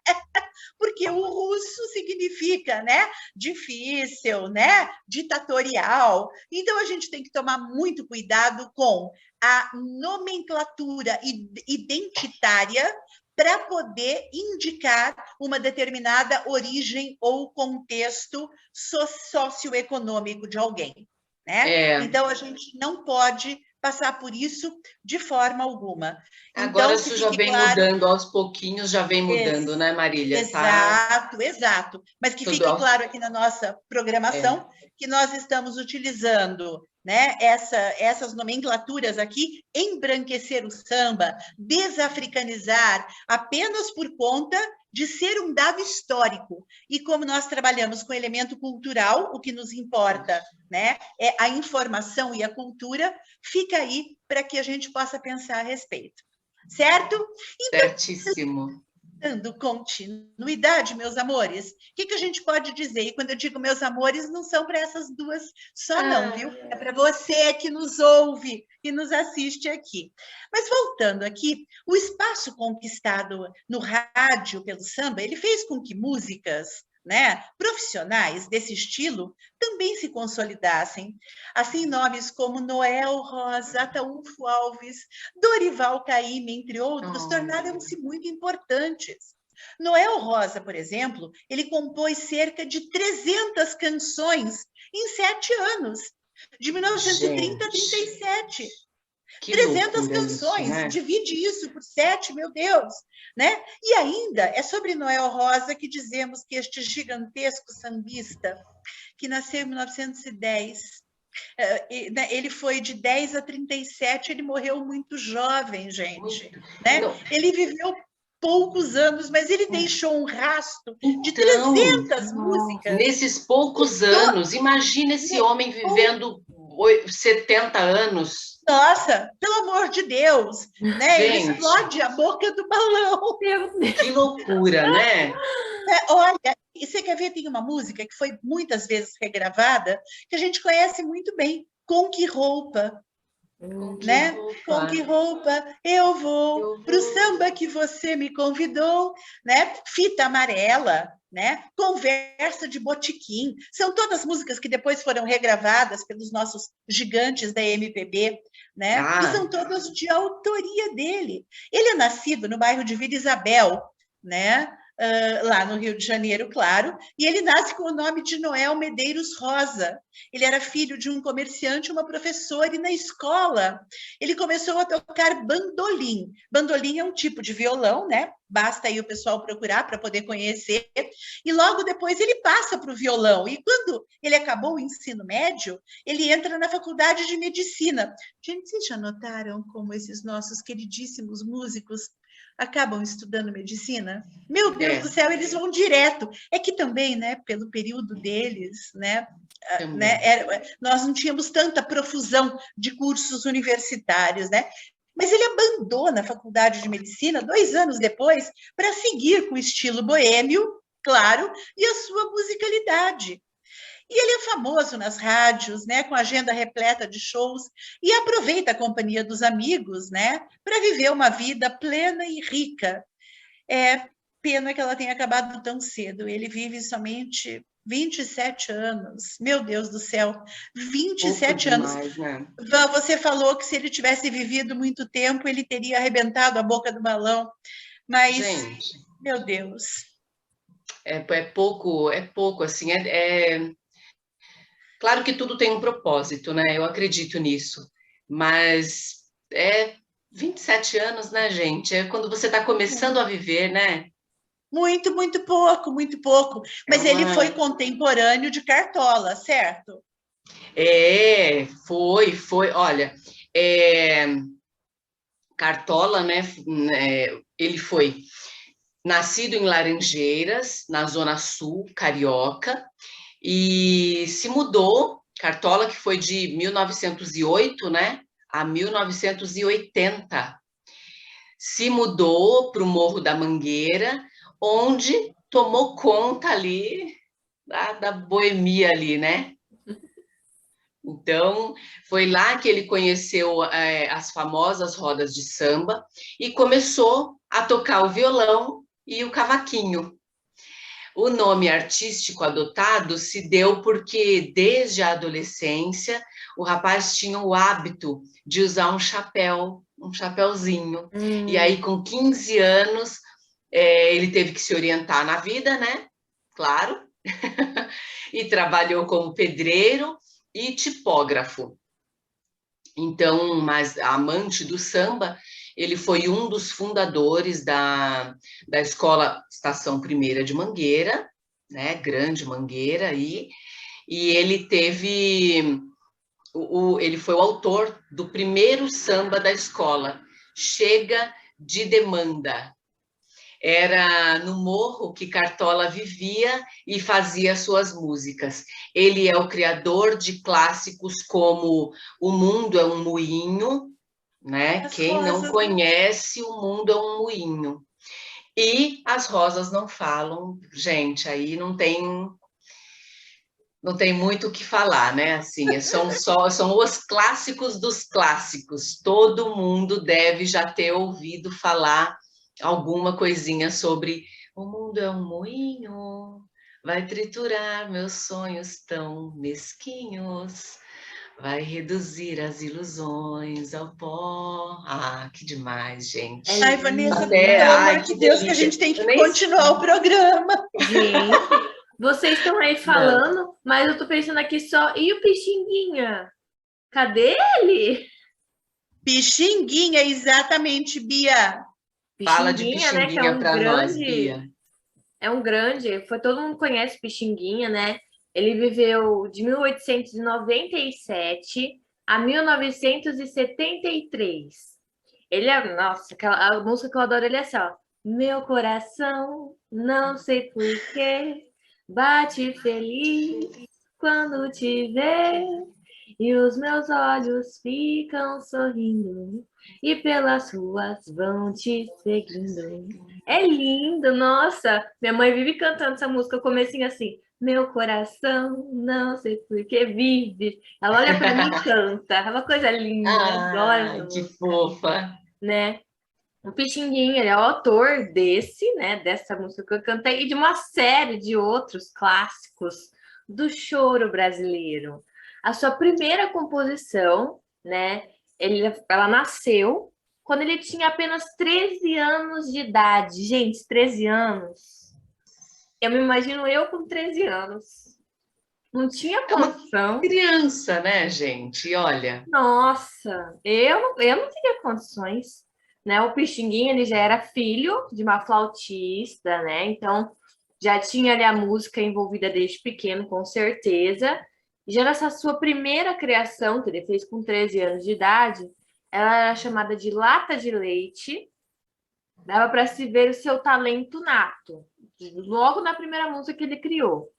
Porque o russo significa, né, difícil, né, ditatorial. Então a gente tem que tomar muito cuidado com a nomenclatura identitária para poder indicar uma determinada origem ou contexto socioeconômico de alguém, né? Então a gente não pode passar por isso de forma alguma. Agora então, isso já vem mudando aos pouquinhos, já vem mudando, né, Marília? Exato. Mas que fique claro aqui na nossa programação que nós estamos utilizando, né, essas nomenclaturas aqui, embranquecer o samba, desafricanizar, apenas por conta de ser um dado histórico. E como nós trabalhamos com elemento cultural, o que nos importa, né, é a informação e a cultura, fica aí para que a gente possa pensar a respeito. Certo? Então, certíssimo. Dando continuidade, meus amores, o que a gente pode dizer? E quando eu digo meus amores, não são para essas duas só não, viu? É para você que nos ouve e nos assiste aqui. Mas voltando aqui, o espaço conquistado no rádio pelo samba, ele fez com que músicas, né, profissionais desse estilo também se consolidassem. Assim, nomes como Noel Rosa, Ataúfo Alves, Dorival Caymmi, entre outros, tornaram-se muito importantes. Noel Rosa, por exemplo, ele compôs cerca de 300 canções em 7 anos, de 1930 a 37. 300 canções, isso, né? Divide isso por 7, meu Deus, né? E ainda é sobre Noel Rosa que dizemos que este gigantesco sambista, que nasceu em 1910, ele foi de 10 a 37, ele morreu muito jovem, gente, né? Ele viveu poucos anos, mas ele deixou um rastro de 300 músicas. Nesses poucos anos, imagina esse homem vivendo 70 anos. Nossa, pelo amor de Deus, né? Gente, ele explode a boca do balão. Que loucura, né? Olha, e você quer ver, tem uma música que foi muitas vezes regravada, que a gente conhece muito bem, Com Que Roupa, né? Com que roupa eu vou pro samba que você me convidou, né? Fita Amarela, né? Conversa de Botequim, são todas músicas que depois foram regravadas pelos nossos gigantes da MPB, né? E são todas de autoria dele. Ele é nascido no bairro de Vila Isabel, né? lá no Rio de Janeiro, claro, e ele nasce com o nome de Noel Medeiros Rosa. Ele era filho de um comerciante e uma professora, e na escola ele começou a tocar bandolim. Bandolim é um tipo de violão, né? Basta aí o pessoal procurar para poder conhecer. E logo depois ele passa para o violão. E quando ele acabou o ensino médio, ele entra na faculdade de medicina. Gente, vocês já notaram como esses nossos queridíssimos músicos acabam estudando medicina? Meu Deus do céu, eles vão direto. É que também, né, pelo período deles, né, nós não tínhamos tanta profusão de cursos universitários, né? Mas ele abandona a faculdade de medicina 2 anos depois para seguir com o estilo boêmio, claro, e a sua musicalidade. E ele é famoso nas rádios, né, com agenda repleta de shows, e aproveita a companhia dos amigos, né, para viver uma vida plena e rica. É pena que ela tenha acabado tão cedo. Ele vive somente 27 anos. Meu Deus do céu, 27 anos. Demais, né? Você falou que se ele tivesse vivido muito tempo, ele teria arrebentado a boca do balão. Mas, gente, meu Deus. É pouco, assim, claro que tudo tem um propósito, né? Eu acredito nisso, mas 27 anos, né, gente? É quando você está começando a viver, né? Muito, muito pouco, muito pouco. Mas ele foi contemporâneo de Cartola, certo? Foi. Olha, Cartola, né? Ele foi nascido em Laranjeiras, na Zona Sul, carioca, e se mudou, Cartola, que foi de 1908, né, a 1980. Se mudou para o Morro da Mangueira, onde tomou conta ali da boemia ali, né? Então, foi lá que ele conheceu as famosas rodas de samba e começou a tocar o violão e o cavaquinho. O nome artístico adotado se deu porque, desde a adolescência, o rapaz tinha o hábito de usar um chapéuzinho. E aí, com 15 anos, ele teve que se orientar na vida, né? Claro. E trabalhou como pedreiro e tipógrafo. Então, mas amante do samba, ele foi um dos fundadores da Escola Estação Primeira de Mangueira, né, Grande Mangueira, e ele teve, ele foi o autor do primeiro samba da escola, Chega de Demanda. Era no morro que Cartola vivia e fazia suas músicas. Ele é o criador de clássicos como O Mundo é um Moinho, né? Quem não conhece, O Mundo é um Moinho. E As Rosas Não Falam, gente, aí não tem muito o que falar, né? Assim, são os clássicos dos clássicos. Todo mundo deve já ter ouvido falar alguma coisinha sobre o mundo é um moinho, vai triturar meus sonhos tão mesquinhos, vai reduzir as ilusões ao pó. Ah, que demais, gente. Ai, Vanessa, pelo amor de Deus, que a gente tem que continuar o programa. Gente, vocês estão aí falando, mas eu tô pensando aqui só, e o Pixinguinha? Cadê ele? Pixinguinha, exatamente, Bia. Fala de Pixinguinha, né, que é Pixinguinha para nós, Bia. É um grande, todo mundo conhece Pixinguinha, né? Ele viveu de 1897 a 1973. Ele é, nossa, a música que eu adoro, ele é assim, ó. Meu coração, não sei porquê, bate feliz quando te vê, e os meus olhos ficam sorrindo, e pelas ruas vão te seguindo. É lindo, nossa! Minha mãe vive cantando essa música, eu comecinho assim, meu coração, não sei por que vive. Ela olha para mim e canta, é uma coisa linda, adoro. Que fofa! Né? O Pixinguinha, ele é o autor dessa música que eu cantei e de uma série de outros clássicos do choro brasileiro. A sua primeira composição, né? Ela nasceu quando ele tinha apenas 13 anos de idade. Gente, 13 anos. Eu me imagino eu com 13 anos. Não tinha É uma condição. criança, né, gente? E olha, Nossa, eu não teria condições, né? O Pixinguinha, ele já era filho de uma flautista, né? Então, já tinha ali a música envolvida desde pequeno, com certeza. E já nessa sua primeira criação, que ele fez com 13 anos de idade, ela era chamada de Lata de Leite. Dava para se ver o seu talento nato, logo na primeira música que ele criou.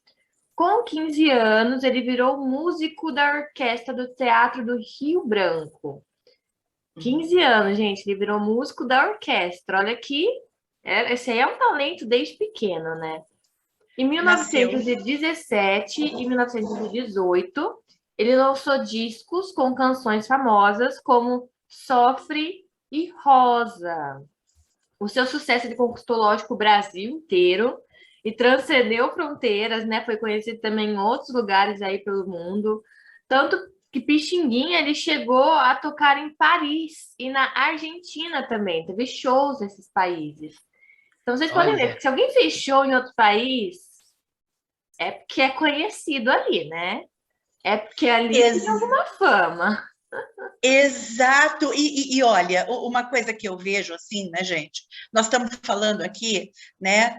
Com 15 anos, ele virou músico da orquestra do Teatro do Rio Branco. 15 anos, gente, ele virou músico da orquestra. Olha aqui, esse aí é um talento desde pequeno, né? Em Nasceu. 1917 e 1918, ele lançou discos com canções famosas como Sofre e Rosa. O seu sucesso ele conquistou, lógico, o Brasil inteiro e transcendeu fronteiras, né? Foi conhecido também em outros lugares aí pelo mundo. Tanto que Pixinguinha ele chegou a tocar em Paris e na Argentina também. Teve shows nesses países. Então vocês podem ver olha. que se alguém fez show em outro país, é porque é conhecido ali, né? É porque ali tem alguma fama. Exato, e olha, uma coisa que eu vejo assim, né, gente? Nós estamos falando aqui, né?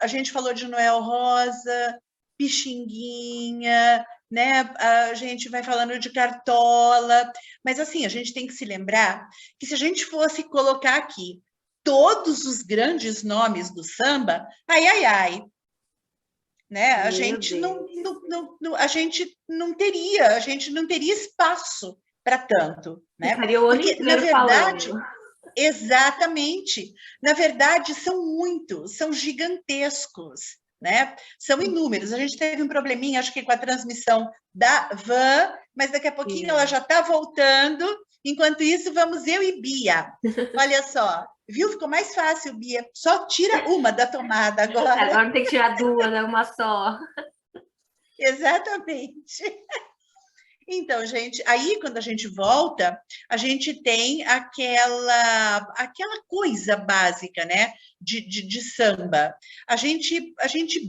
A gente falou de Noel Rosa, Pixinguinha, né? A gente vai falando de Cartola, mas assim, a gente tem que se lembrar que se a gente fosse colocar aqui todos os grandes nomes do samba, ai, ai, ai, né? A gente a gente não teria espaço para tanto, né? Ficaria o ano Porque na inteiro verdade, falando. exatamente, na verdade são muitos, são gigantescos, né? São inúmeros. A gente teve um probleminha, acho que com a transmissão da van, mas daqui a pouquinho ela já está voltando. Enquanto isso, vamos eu e Bia. Olha só, viu? Ficou mais fácil, Bia. Só tira uma da tomada agora. Agora não tem que tirar duas, é uma só. Exatamente. Então, gente, aí quando a gente volta, a gente tem aquela coisa básica, né, de samba. A gente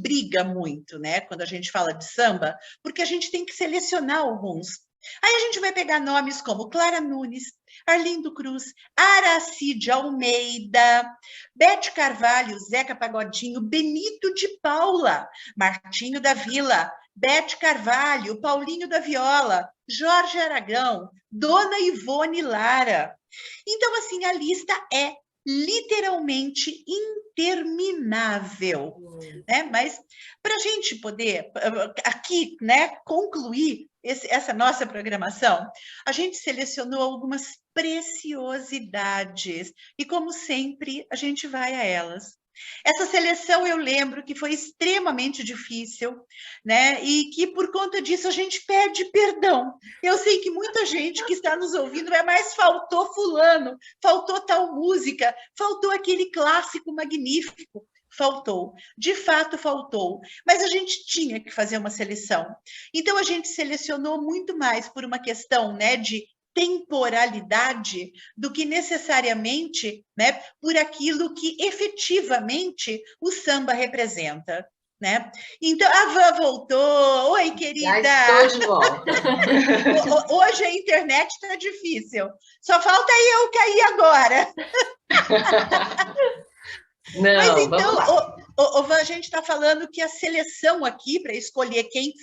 briga muito, né, quando a gente fala de samba, porque a gente tem que selecionar alguns. Aí a gente vai pegar nomes como Clara Nunes, Arlindo Cruz, Aracide Almeida, Bete Carvalho, Zeca Pagodinho, Benito de Paula, Martinho da Vila, Bete Carvalho, Paulinho da Viola, Jorge Aragão, Dona Ivone Lara. Então, assim, a lista é literalmente interminável, né? Mas para a gente poder aqui, né, concluir essa nossa programação, a gente selecionou algumas preciosidades e, como sempre, a gente vai a elas. Essa seleção eu lembro que foi extremamente difícil, né? E que por conta disso a gente pede perdão. Eu sei que muita gente que está nos ouvindo mas faltou fulano, faltou tal música, faltou aquele clássico magnífico. Faltou, de fato faltou, mas a gente tinha que fazer uma seleção. Então a gente selecionou muito mais por uma questão, né, de temporalidade do que necessariamente, né, por aquilo que efetivamente o samba representa, né? Então a Van voltou. Oi, querida. Já estou de volta. Hoje a internet está difícil. Só falta eu cair agora. Não, mas então, vamos lá. Van, a gente está falando que a seleção aqui para escolher quem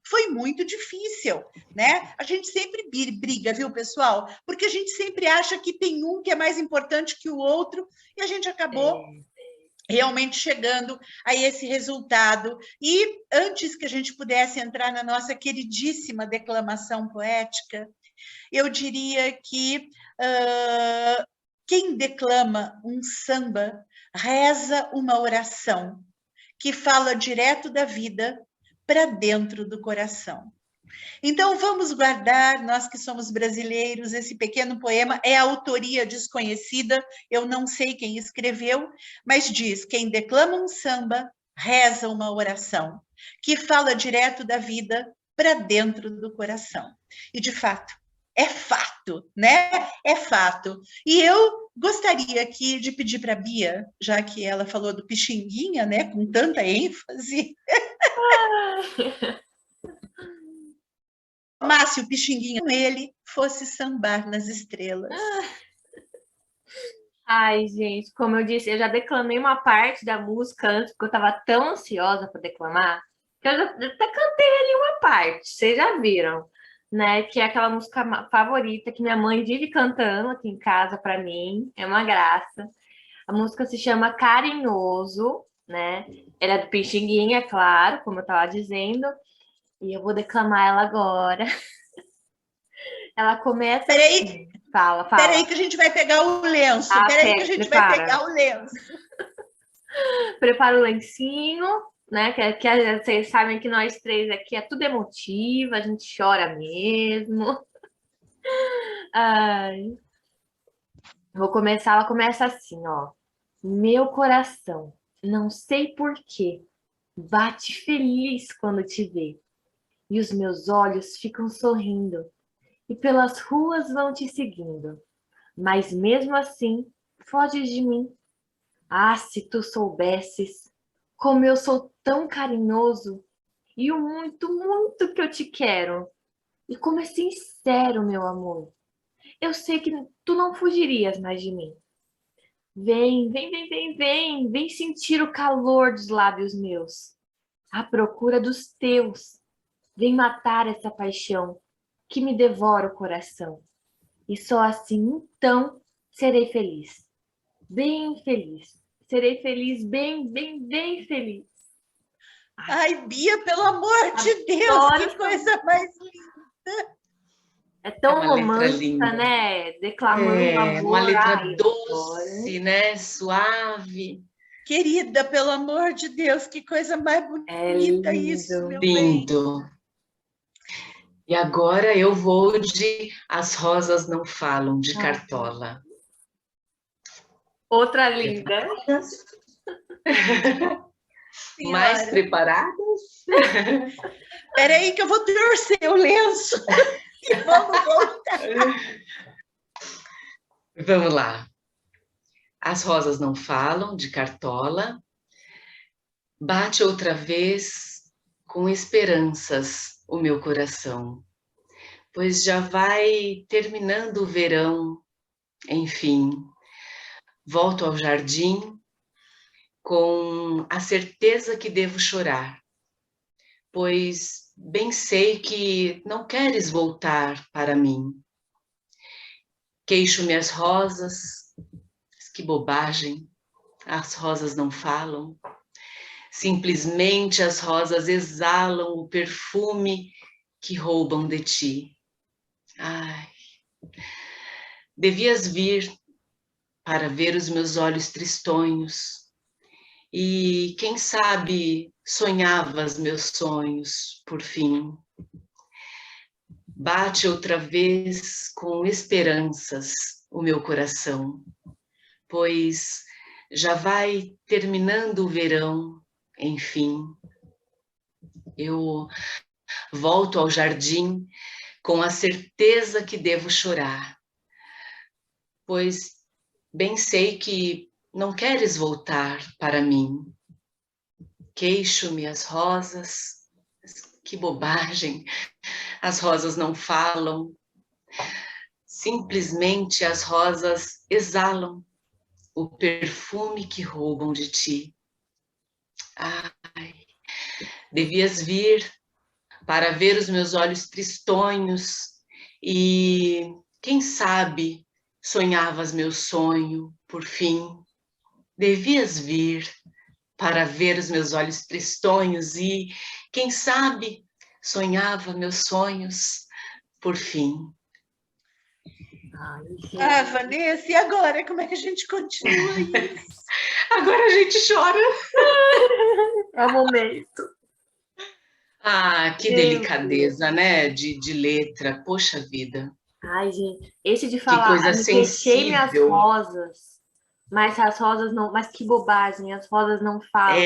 foi muito difícil, né? A gente sempre briga, viu, pessoal? Porque a gente sempre acha que tem um que é mais importante que o outro e a gente acabou realmente chegando a esse resultado. E antes que a gente pudesse entrar na nossa queridíssima declamação poética, eu diria que quem declama um samba reza uma oração que fala direto da vida para dentro do coração. Então, vamos guardar, nós que somos brasileiros, esse pequeno poema é autoria desconhecida, eu não sei quem escreveu, mas diz: quem declama um samba reza uma oração que fala direto da vida para dentro do coração. E, de fato, é fato, né? É fato. E eu gostaria aqui de pedir para a Bia, já que ela falou do Pixinguinha, né, com tanta ênfase, mas se o Pixinguinha com ele fosse sambar nas estrelas. Ai, gente, como eu disse, eu já declamei uma parte da música antes, porque eu estava tão ansiosa para declamar, que eu já até cantei ali uma parte, vocês já viram, né? Que é aquela música favorita que minha mãe vive cantando aqui em casa para mim, é uma graça. A música se chama Carinhoso, né? Ela é do Pixinguinha, é claro, como eu estava dizendo, e eu vou declamar ela agora. Ela começa. Peraí, Fala. Peraí que a gente vai pegar o lenço. Peraí que a gente vai pegar o lenço. Prepara o lencinho, né? Que vocês sabem que nós três aqui é tudo emotivo, a gente chora mesmo. Ai. Vou começar, ela começa assim, ó. Meu coração, não sei por quê, bate feliz quando te vê. E os meus olhos ficam sorrindo. E pelas ruas vão te seguindo. Mas mesmo assim, foges de mim. Ah, se tu soubesses como eu sou tão carinhoso e o muito, muito que eu te quero. E como é sincero, meu amor. Eu sei que tu não fugirias mais de mim. Vem sentir o calor dos lábios meus, à procura dos teus. Vem matar essa paixão que me devora o coração. E só assim, então, serei feliz. Bem feliz. Serei feliz, bem feliz. Ai, Bia, pelo amor de Deus, que coisa mais linda. É tão romântica, né? Declamando amor. Uma letra doce, né? Suave. Querida, pelo amor de Deus, que coisa mais bonita isso, meu lindo. bem. E agora eu vou de As Rosas Não Falam, de Cartola. Outra linda. Mais preparadas? Peraí que eu vou torcer o lenço e vamos voltar. Vamos lá. As Rosas Não Falam, de Cartola. Bate outra vez com esperanças o meu coração, pois já vai terminando o verão, enfim. Volto ao jardim com a certeza que devo chorar, pois bem sei que não queres voltar para mim. Queixo-me as rosas, que bobagem, as rosas não falam. Simplesmente as rosas exalam o perfume que roubam de ti. Ai, devias vir para ver os meus olhos tristonhos e, quem sabe, sonhavas meus sonhos, por fim. Bate outra vez com esperanças o meu coração, pois já vai terminando o verão, enfim. Eu volto ao jardim com a certeza que devo chorar, pois bem sei que não queres voltar para mim. Queixo-me as rosas, que bobagem, as rosas não falam, simplesmente as rosas exalam o perfume que roubam de ti. Ai, devias vir para ver os meus olhos tristonhos e, quem sabe, sonhavas meu sonho, por fim. Devias vir para ver os meus olhos tristonhos e, quem sabe, sonhava meus sonhos, por fim. Ah, Vanessa, e agora? Como é que a gente continua isso? Agora a gente chora. É o momento. Ah, que delicadeza, né? De letra. Poxa vida. Ai, gente, esse de falar, que coisa me queixei minhas sensível. rosas, mas as rosas não, mas que bobagem, as rosas não falam.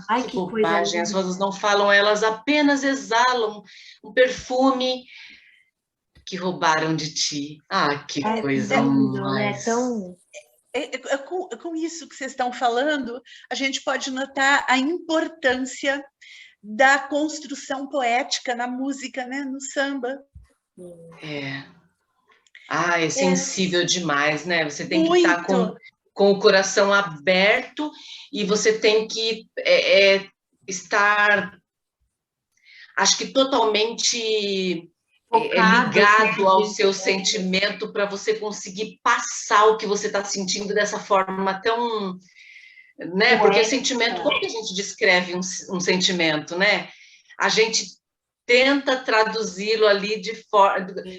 Ai, que coisa bobagem, as linda. rosas não falam, elas apenas exalam um perfume que roubaram de ti. Ah, que coisa lindo, mais... né? Tão com isso que vocês estão falando, a gente pode notar a importância da construção poética na música, né? No samba. É sensível demais, né? Você tem que estar Muito. com o coração aberto e você tem que estar, acho que totalmente Focado, ligado ao assim, seu sentimento para você conseguir passar o que você está sentindo dessa forma tão, né? Porque o sentimento, como que a gente descreve um sentimento, né? A gente tenta traduzi-lo ali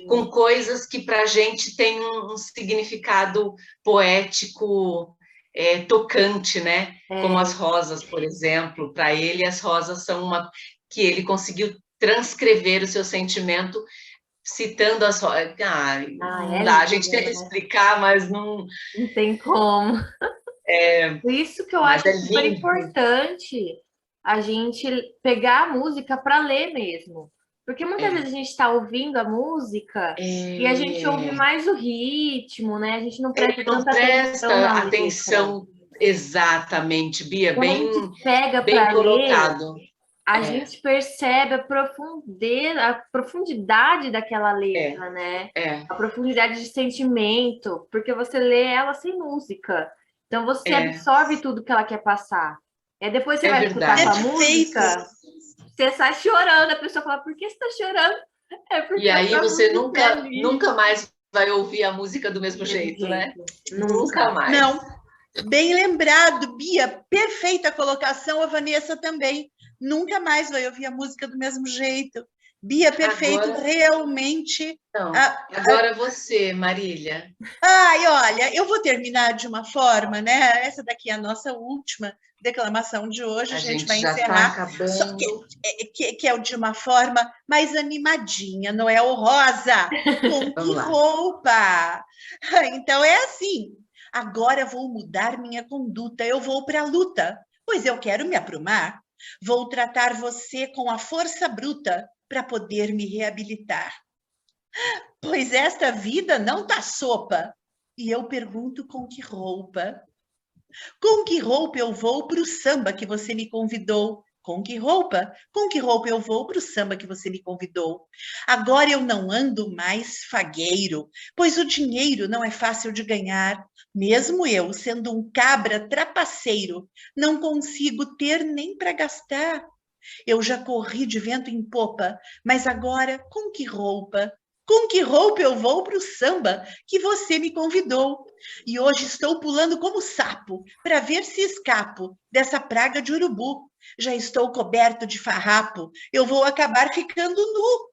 com coisas que para a gente tem um significado poético tocante, né? Como as rosas, por exemplo. Para ele, as rosas são que ele conseguiu transcrever o seu sentimento citando as rosas. Não dá, a gente tenta explicar, mas não tem como. Por isso que eu acho super lindo. importante a gente pegar a música para ler mesmo. Porque muitas vezes a gente está ouvindo a música e a gente ouve mais o ritmo, né? A gente não presta tanta atenção na atenção. Exatamente, Bia, quando bem, a gente pega bem para colocado. Ler, a gente percebe a profundidade daquela letra, né? A profundidade de sentimento, porque você lê ela sem música. Então você absorve tudo que ela quer passar. E depois você vai escutar a música, você sai chorando, a pessoa fala, por que você está chorando? E aí você nunca mais vai ouvir a música do mesmo jeito, né? Nunca mais. Não. Bem lembrado, Bia, perfeita colocação, a Vanessa também. Nunca mais vai ouvir a música do mesmo jeito. Bia, perfeito, realmente. Agora você, Marília. Ai, olha, eu vou terminar de uma forma, né? Essa daqui é a nossa última declamação de hoje, a gente vai encerrar. Só que é de uma forma mais animadinha, Noel Rosa. Com que roupa? Então é assim. Agora vou mudar minha conduta, eu vou para a luta, pois eu quero me aprumar. Vou tratar você com a força bruta para poder me reabilitar. Pois esta vida não tá sopa. E eu pergunto com que roupa? Com que roupa eu vou para o samba que você me convidou? Com que roupa? Com que roupa eu vou para o samba que você me convidou? Agora eu não ando mais fagueiro, pois o dinheiro não é fácil de ganhar. Mesmo eu, sendo um cabra trapaceiro, não consigo ter nem para gastar. Eu já corri de vento em popa, mas agora com que roupa? Com que roupa eu vou para o samba que você me convidou? E hoje estou pulando como sapo para ver se escapo dessa praga de urubu. Já estou coberto de farrapo, eu vou acabar ficando nu.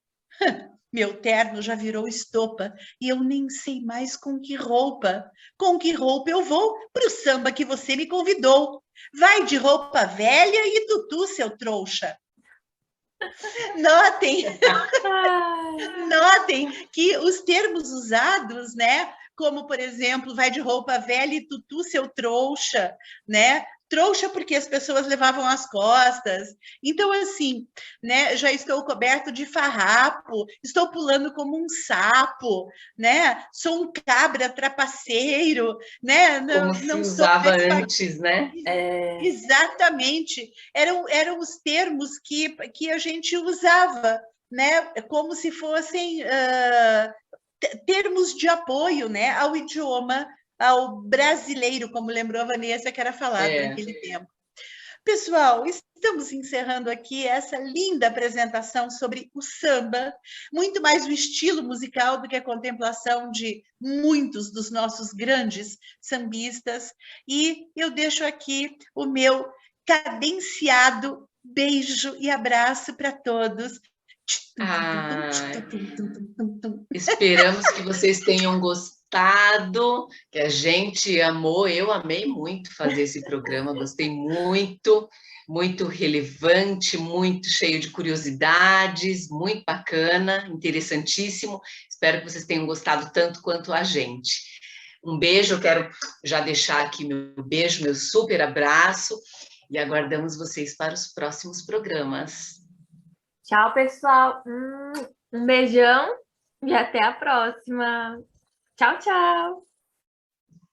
Meu terno já virou estopa e eu nem sei mais com que roupa. Com que roupa eu vou para o samba que você me convidou? Vai de roupa velha e tutu, seu trouxa. Notem que os termos usados, né? Como, por exemplo, vai de roupa velha e tutu, seu trouxa, né? Trouxa porque as pessoas levavam as costas. Então, assim, né? Já estou coberto de farrapo, estou pulando como um sapo, né? Sou um cabra trapaceiro, né? Como se usava antes, né? Exatamente. Eram os termos que a gente usava, né? Como se fossem termos de apoio, né? Ao idioma, ao brasileiro, como lembrou a Vanessa, que era falado naquele tempo. Pessoal, estamos encerrando aqui essa linda apresentação sobre o samba, muito mais o estilo musical do que a contemplação de muitos dos nossos grandes sambistas. E eu deixo aqui o meu cadenciado beijo e abraço para todos. Esperamos que vocês tenham gostado, que a gente amou, eu amei muito fazer esse programa, gostei muito, muito relevante, muito cheio de curiosidades, muito bacana, interessantíssimo. Espero que vocês tenham gostado tanto quanto a gente. Um beijo, eu quero já deixar aqui meu beijo, meu super abraço, e aguardamos vocês para os próximos programas. Tchau, pessoal. Um beijão e até a próxima. Tchau, tchau.